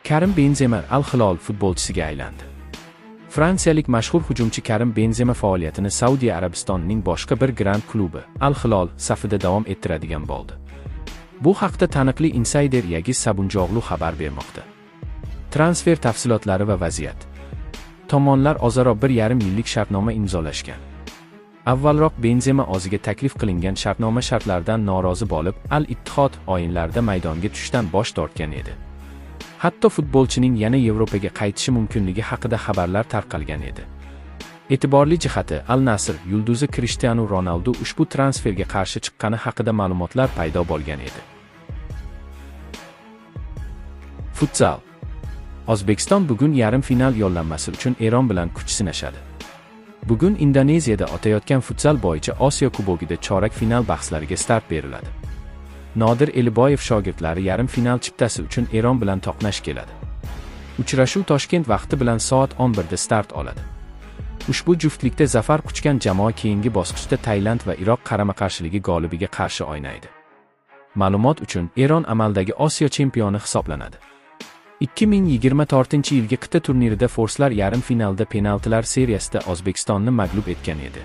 Karim Benzema Al-Hilol futbolchisiga aylandi. Fransiyalik mashhur hujumchi Karim Benzema faoliyatini Saudiya Arabistonining boshqa bir grand klubi Al-Hilol safida davom ettiradigan bo'ldi. Bu haqda taniqli insider Yagiz Sabunjog'lu xabar bermoqda. Transfer tafsilotlari va vaziyat. Tomonlar o'zaro 1,5 yillik shartnoma imzolashgan. Avvalroq Benzema o'ziga taklif qilingan shartnoma shartlaridan norozi bo'lib, Al-Ittihod o'yinlarida maydonga tushishdan bosh tortgan edi. Hatto futbolchining yana Yevropaga qaytishi mumkinligi haqida xabarlar tarqalgan edi. E'tiborli jihati, Al-Nasr yulduzi Cristiano Ronaldo ushbu transferga qarshi chiqqani haqida ma'lumotlar paydo bo'lgan edi. Futsal. O'zbekiston bugun yarim final yo'llanmasi uchun Eron bilan kuch sinashadi. Bugun Indoneziyada o'tayotgan futsal bo'yicha Osiyo Kubogida chorak final bahslariga start beriladi. Nodir Eliboyev shogirdlari yarim final chiptasi uchun Eron bilan to'qnash keladi. Uchrashuv Toshkent vaqti bilan soat 11 da start oladi. Ushbu juftlikda zafar quchgan jamoa keyingi bosqichda Tailand va Iroq qarama-qarshiligi g'olibiga qarshi o'ynaydi. Ma'lumot uchun, Eron amaldagi Osiyo chempioni hisoblanadi. 2024-yilgi qit'a turnirida forslar yarim finalda penaltilar seriyasida O'zbekistonni mag'lub etgan edi.